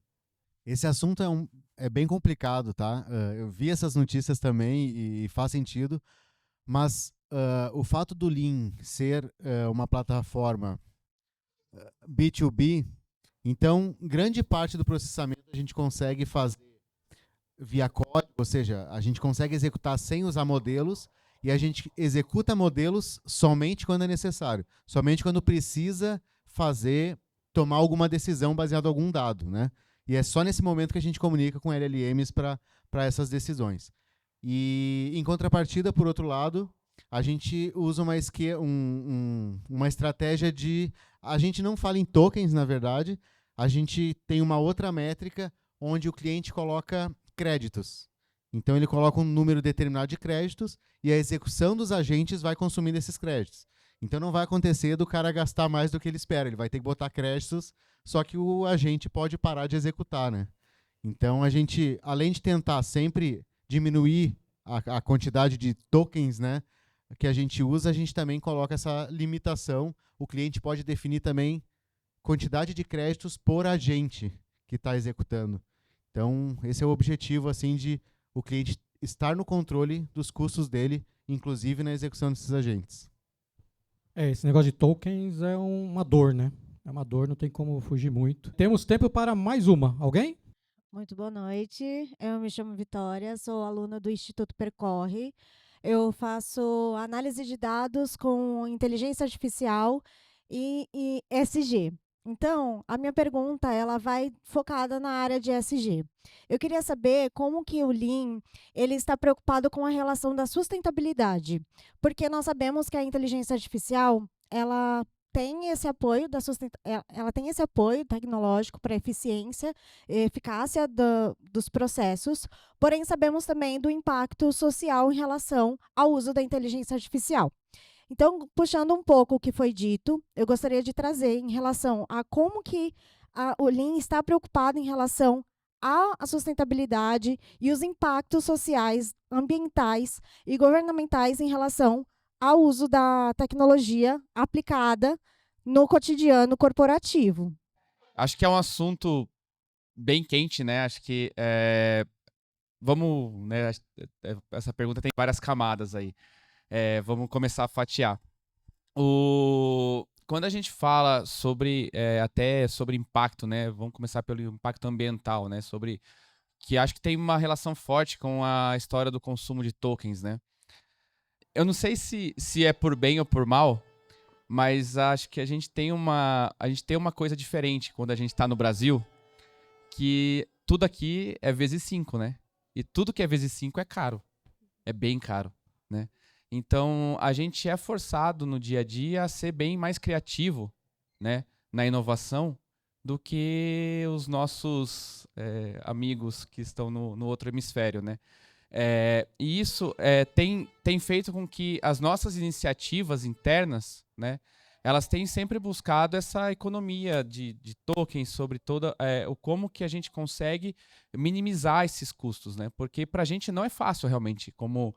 Esse assunto é bem complicado, tá? Eu vi essas notícias também e faz sentido, mas o fato do Lean ser uma plataforma B2B, então grande parte do processamento a gente consegue fazer via código, ou seja, a gente consegue executar sem usar modelos, e a gente executa modelos somente quando é necessário, somente quando precisa tomar alguma decisão baseada em algum dado, né? E é só nesse momento que a gente comunica com LLMs para essas decisões. E, em contrapartida, por outro lado, a gente usa uma estratégia de... A gente não fala em tokens, na verdade. A gente tem uma outra métrica onde o cliente coloca créditos. Então, ele coloca um número determinado de créditos e a execução dos agentes vai consumindo esses créditos. Então, não vai acontecer do cara gastar mais do que ele espera. Ele vai ter que botar créditos, só que o agente pode parar de executar, né? Então, a gente, além de tentar sempre diminuir a quantidade de tokens, né, que a gente usa, a gente também coloca essa limitação. O cliente pode definir também quantidade de créditos por agente que está executando. Então, esse é o objetivo, assim, de o cliente estar no controle dos custos dele, inclusive na execução desses agentes. Esse negócio de tokens é uma dor, né? É uma dor, não tem como fugir muito. Temos tempo para mais uma. Alguém? Muito boa noite. Eu me chamo Vitória, sou aluna do Instituto Percorre. Eu faço análise de dados com inteligência artificial e ESG. Então, a minha pergunta ela vai focada na área de ESG. Eu queria saber como que o Lean ele está preocupado com a relação da sustentabilidade, porque nós sabemos que a inteligência artificial ela tem esse apoio ela tem esse apoio tecnológico para eficiência e eficácia dos processos, porém sabemos também do impacto social em relação ao uso da inteligência artificial. Então, puxando um pouco o que foi dito, eu gostaria de trazer em relação a como que o Lean está preocupado em relação à sustentabilidade e os impactos sociais, ambientais e governamentais em relação ao uso da tecnologia aplicada no cotidiano corporativo. Acho que é um assunto bem quente, né? Acho que vamos, né? Essa pergunta tem várias camadas aí. Vamos começar a fatiar. Quando a gente fala até sobre impacto, né? Vamos começar pelo impacto ambiental, né? Que acho que tem uma relação forte com a história do consumo de tokens, né? Eu não sei se é por bem ou por mal, mas acho que a gente tem uma coisa diferente quando a gente está no Brasil, que tudo aqui é vezes 5, né? E tudo que é vezes 5 é caro. É bem caro, né? Então, a gente é forçado no dia a dia a ser bem mais criativo, né, na inovação do que os nossos amigos que estão no outro hemisfério, né? E isso tem feito com que as nossas iniciativas internas, né, elas têm sempre buscado essa economia de tokens sobre toda o como que a gente consegue minimizar esses custos, né? Porque para a gente não é fácil realmente, como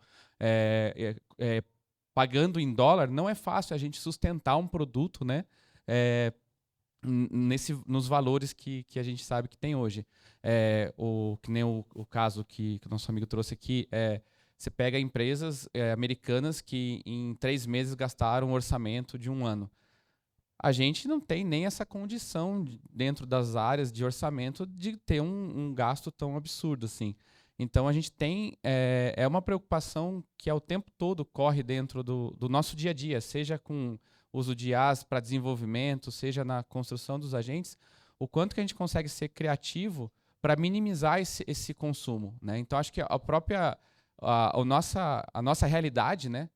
pagando em dólar, não é fácil a gente sustentar um produto, né? Nos valores que a gente sabe que tem hoje. Que nem o caso que o nosso amigo trouxe aqui, você pega empresas americanas que em 3 meses gastaram um orçamento de 1 ano. A gente não tem nem essa condição dentro das áreas de orçamento de ter um gasto tão absurdo assim. Então a gente tem uma preocupação que ao tempo todo corre dentro do nosso dia a dia, seja com uso de IAs para desenvolvimento, seja na construção dos agentes, o quanto que a gente consegue ser criativo para minimizar esse consumo, né? Então acho que a nossa realidade, né,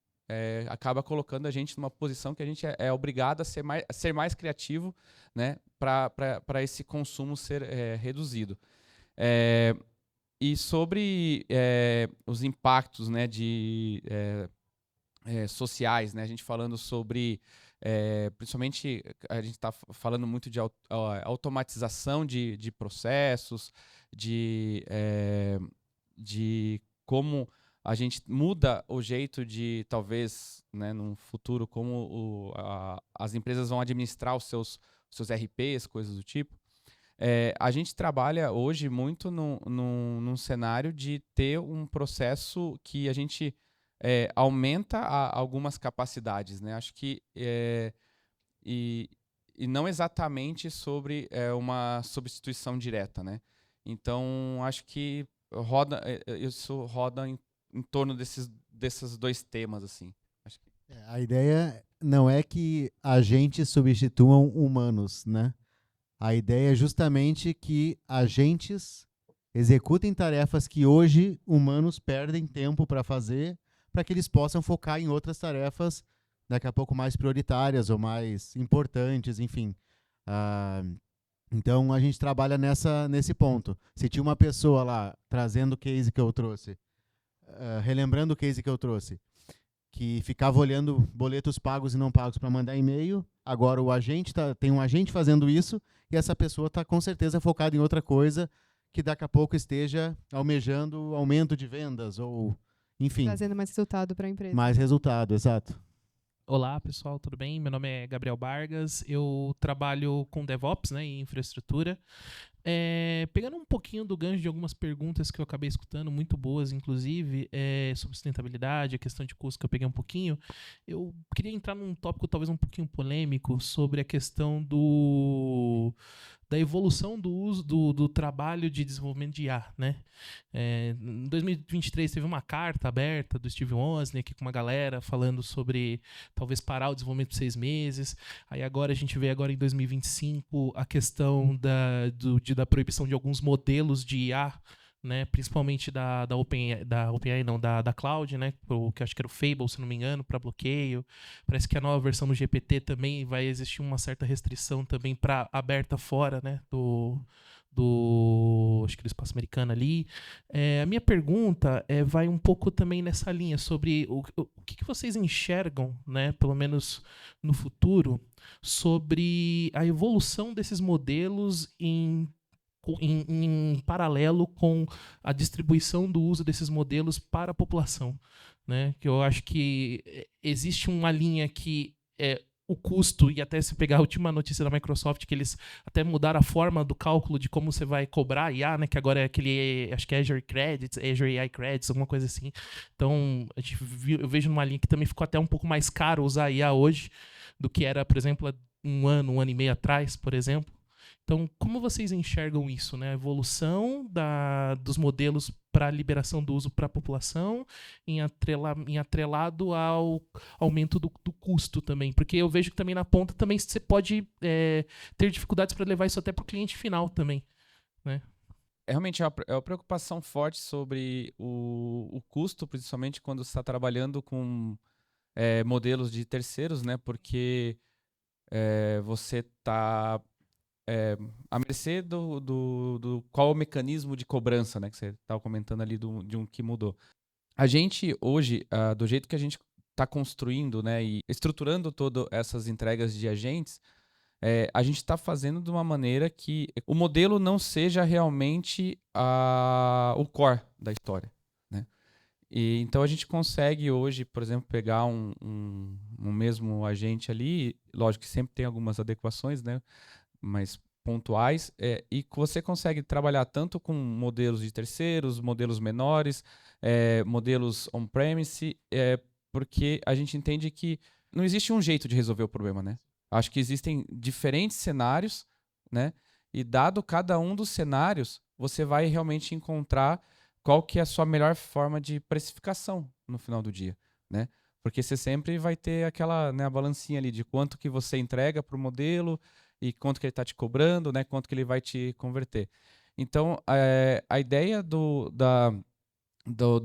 acaba colocando a gente numa posição que a gente é obrigado a ser mais criativo, né, para esse consumo ser reduzido. E sobre os impactos, né, sociais, né, a gente falando sobre, principalmente, a gente está falando muito de automatização de processos, de como a gente muda o jeito de, talvez, né, num futuro, como as empresas vão administrar os seus RPs, coisas do tipo. A gente trabalha hoje muito num cenário de ter um processo que a gente aumenta algumas capacidades, né? Acho que e não exatamente sobre uma substituição direta, né? Então acho que isso roda em torno desses 2 temas, assim. Acho que... A ideia não é que agentes substituam humanos, né? A ideia é justamente que agentes executem tarefas que hoje humanos perdem tempo para fazer, para que eles possam focar em outras tarefas daqui a pouco mais prioritárias ou mais importantes, enfim. Então a gente trabalha nesse ponto. Se tinha uma pessoa lá trazendo o case que eu trouxe, relembrando o case que eu trouxe, que ficava olhando boletos pagos e não pagos para mandar e-mail, agora tem um agente fazendo isso e essa pessoa está com certeza focada em outra coisa que daqui a pouco esteja almejando aumento de vendas ou, enfim. Trazendo mais resultado para a empresa. Mais resultado, exato. Olá, pessoal, tudo bem? Meu nome é Gabriel Vargas, eu trabalho com DevOps, né, em infraestrutura. Pegando um pouquinho do gancho de algumas perguntas que eu acabei escutando, muito boas, inclusive, sobre sustentabilidade, a questão de custo que eu peguei um pouquinho, eu queria entrar num tópico talvez um pouquinho polêmico sobre a questão da evolução do uso do trabalho de desenvolvimento de IA, né? Em 2023 teve uma carta aberta do Steve Wozniak com uma galera falando sobre talvez parar o desenvolvimento por 6 meses. Aí agora a gente vê agora em 2025 a questão da proibição de alguns modelos de IA, né, principalmente da OpenAI, não, da Cloud, né, que eu acho que era o Fable, se não me engano, para bloqueio. Parece que a nova versão do GPT também vai existir uma certa restrição também para aberta fora, né, acho que do espaço americano ali. A minha pergunta vai um pouco também nessa linha sobre o que vocês enxergam, né, pelo menos no futuro, sobre a evolução desses modelos em paralelo com a distribuição do uso desses modelos para a população, né? Que eu acho que existe uma linha que o custo, e até se pegar a última notícia da Microsoft, que eles até mudaram a forma do cálculo de como você vai cobrar IA, né? Que agora é aquele, acho que é Azure Credits, Azure AI Credits, alguma coisa assim. Então, eu vejo numa linha que também ficou até um pouco mais caro usar IA hoje do que era, por exemplo, um ano e meio atrás, por exemplo. Então, como vocês enxergam isso, né? A evolução dos modelos para a liberação do uso para a população em atrelado ao aumento do custo também. Porque eu vejo que também na ponta também você pode ter dificuldades para levar isso até para o cliente final também, né? Realmente é uma preocupação forte sobre o custo, principalmente quando você está trabalhando com modelos de terceiros, né? Porque você está à mercê do qual o mecanismo de cobrança, né, que você estava comentando ali de um que mudou. A gente hoje, do jeito que a gente está construindo, né, e estruturando todas essas entregas de agentes, a gente está fazendo de uma maneira que o modelo não seja realmente o core da história, né? E, então a gente consegue hoje, por exemplo, pegar um mesmo agente ali, lógico que sempre tem algumas adequações, né, mas pontuais, e que você consegue trabalhar tanto com modelos de terceiros, modelos menores, modelos on-premise, porque a gente entende que não existe um jeito de resolver o problema, né? Acho que existem diferentes cenários, né? E dado cada um dos cenários, você vai realmente encontrar qual que é a sua melhor forma de precificação no final do dia, né? Porque você sempre vai ter aquela, né, a balancinha ali de quanto que você entrega para o modelo e quanto que ele está te cobrando, né? Quanto que ele vai te converter. Então, a ideia do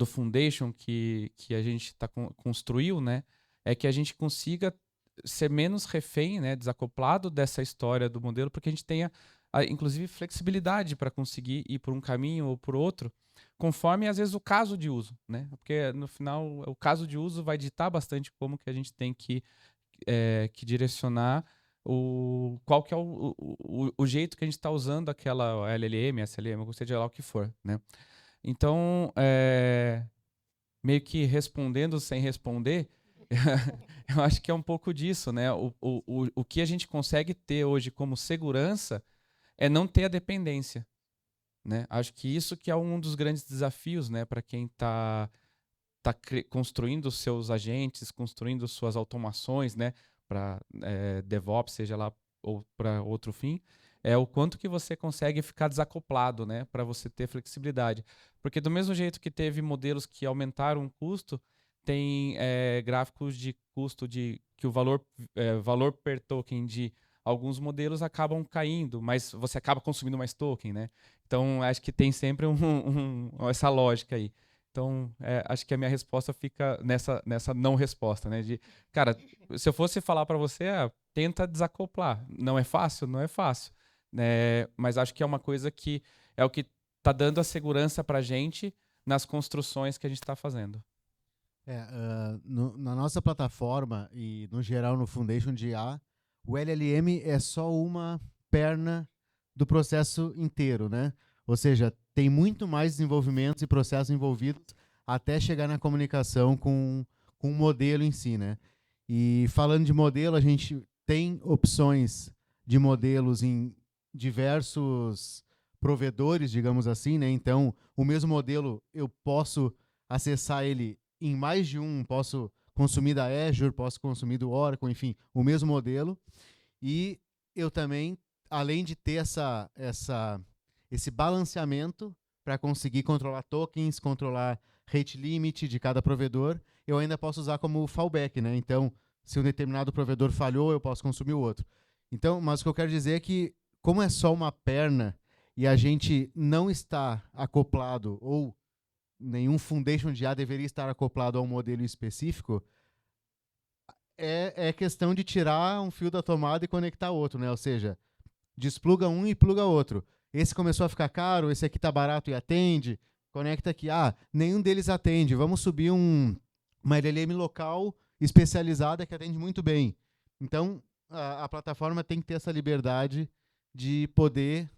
Foundation que a gente construiu, né? É que a gente consiga ser menos refém, né, desacoplado dessa história do modelo, porque a gente tenha, inclusive, flexibilidade para conseguir ir por um caminho ou por outro, conforme, às vezes, o caso de uso, né? Porque, no final, o caso de uso vai ditar bastante como que a gente tem que direcionar qual que é o jeito que a gente está usando aquela LLM, SLM, ou seja lá o que for, né? Então, meio que respondendo sem responder, eu acho que é um pouco disso, né? O que a gente consegue ter hoje como segurança é não ter a dependência, né? Acho que isso que é um dos grandes desafios, né, para quem está construindo os seus agentes, construindo suas automações, né, para DevOps, seja lá ou para outro fim, é o quanto que você consegue ficar desacoplado, né, para você ter flexibilidade. Porque do mesmo jeito que teve modelos que aumentaram o custo, tem gráficos de custo que o valor per token de alguns modelos acabam caindo, mas você acaba consumindo mais token, né? Então, acho que tem sempre essa lógica aí. Então, acho que a minha resposta fica nessa não resposta, né? Cara, se eu fosse falar para você, tenta desacoplar. Não é fácil? Não é fácil. Né? Mas acho que é uma coisa que é o que está dando a segurança para a gente nas construções que a gente está fazendo. Na nossa plataforma e, no geral, no Foundation de IA, o LLM é só uma perna do processo inteiro, né? Ou seja, tem muito mais desenvolvimentos e processos envolvidos até chegar na comunicação com o modelo em si, né? E falando de modelo, a gente tem opções de modelos em diversos provedores, digamos assim, né? Então, o mesmo modelo, eu posso acessar ele em mais de um, posso consumir da Azure, posso consumir do Oracle, enfim, o mesmo modelo. E eu também, além de ter esse balanceamento para conseguir controlar tokens, controlar rate limit de cada provedor, eu ainda posso usar como fallback, né? Então, se um determinado provedor falhou, eu posso consumir o outro. Então, mas o que eu quero dizer é que, como é só uma perna e a gente não está acoplado, ou nenhum Foundation de IA deveria estar acoplado a um modelo específico, é questão de tirar um fio da tomada e conectar outro, né? Ou seja, despluga um e pluga outro. Esse começou a ficar caro, esse aqui está barato e atende, conecta aqui. Nenhum deles atende, vamos subir uma LLM local especializada que atende muito bem. Então, a plataforma tem que ter essa liberdade de poder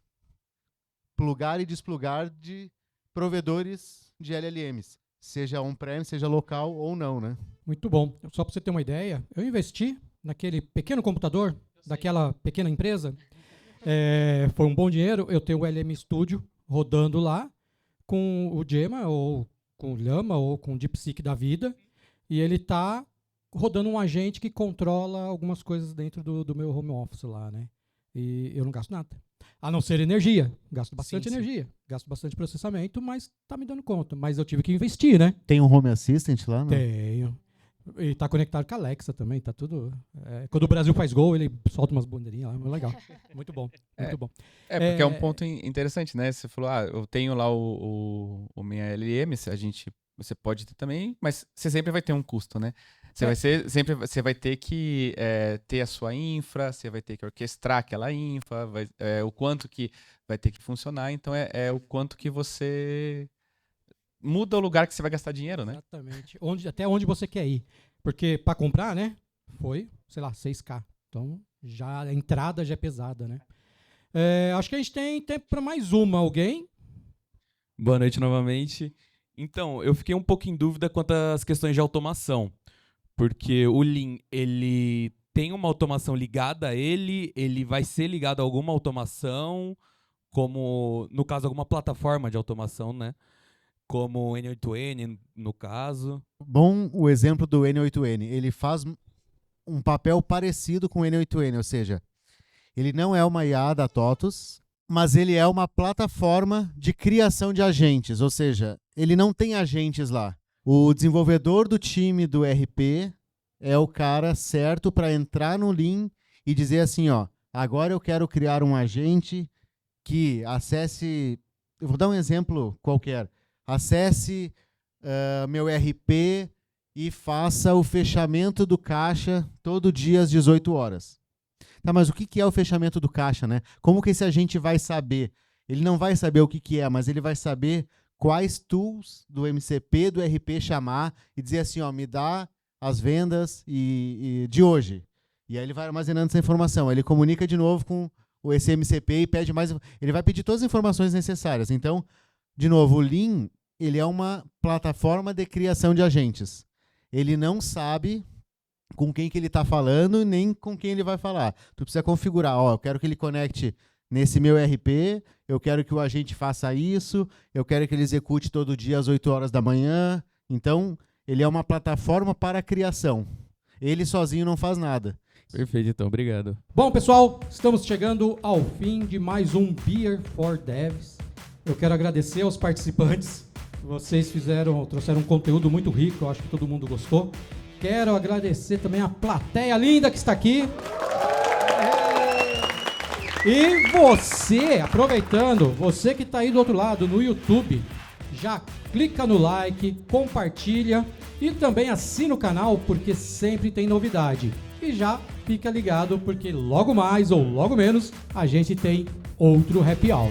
plugar e desplugar de provedores de LLMs, seja on-prem, seja local ou não, né? Muito bom. Só para você ter uma ideia, eu investi naquele pequeno computador daquela pequena empresa. Foi um bom dinheiro. Eu tenho o LM Studio rodando lá com o Gemma, ou com o Llama, ou com o DeepSeek da vida. E ele está rodando um agente que controla algumas coisas dentro do meu home office lá, né? E eu não gasto nada. A não ser energia. Gasto bastante energia. Gasto bastante processamento, mas tá me dando conta. Mas eu tive que investir, né? Tem um Home Assistant lá? Não? Tenho. E tá conectado com a Alexa também, tá tudo... quando o Brasil faz gol, ele solta umas bandeirinhas lá, muito legal. Muito bom, muito bom. Porque é um ponto interessante, né? Você falou, eu tenho lá o minha LM, você pode ter também, mas você sempre vai ter um custo, né? Você vai ter que ter a sua infra, você vai ter que orquestrar aquela infra, o quanto que vai ter que funcionar, então o quanto que você muda o lugar que você vai gastar dinheiro, né? Exatamente. Até onde você quer ir. Porque para comprar, né, foi, sei lá, 6K. Então, já a entrada já é pesada, né? Acho que a gente tem tempo para mais uma. Alguém? Boa noite novamente. Então, eu fiquei um pouco em dúvida quanto às questões de automação. Porque o Lean, ele tem uma automação ligada a ele vai ser ligado a alguma automação, como, no caso, alguma plataforma de automação, né? Como o N8N, no caso. Bom o exemplo do N8N. Ele faz um papel parecido com o N8N, ou seja, ele não é uma IA da TOTUS, mas ele é uma plataforma de criação de agentes, ou seja, ele não tem agentes lá. O desenvolvedor do time do RP é o cara certo para entrar no Lean e dizer assim, ó, agora eu quero criar um agente que acesse, eu vou dar um exemplo qualquer, acesse meu RP e faça o fechamento do caixa todo dia às 18 horas. Tá, mas o que é o fechamento do caixa, né? Como que esse agente vai saber? Ele não vai saber o que é, mas ele vai saber quais tools do MCP, do RP chamar e dizer assim, ó, me dá as vendas de hoje. E aí ele vai armazenando essa informação. Aí ele comunica de novo com esse MCP e pede mais. Ele vai pedir todas as informações necessárias. Então, de novo, o Lean, ele é uma plataforma de criação de agentes. Ele não sabe com quem que ele está falando, nem com quem ele vai falar. Tu precisa configurar, ó, eu quero que ele conecte nesse meu RP, eu quero que o agente faça isso, eu quero que ele execute todo dia às 8 horas da manhã. Então, ele é uma plataforma para a criação. Ele sozinho não faz nada. Perfeito, então, obrigado. Bom, pessoal, estamos chegando ao fim de mais um Beer for Devs. Eu quero agradecer aos participantes. Vocês trouxeram um conteúdo muito rico, eu acho que todo mundo gostou. Quero agradecer também a plateia linda que está aqui. E você, aproveitando, você que está aí do outro lado no YouTube, já clica no like, compartilha e também assina o canal, porque sempre tem novidade. E já fica ligado, porque logo mais ou logo menos a gente tem outro Happy Hour.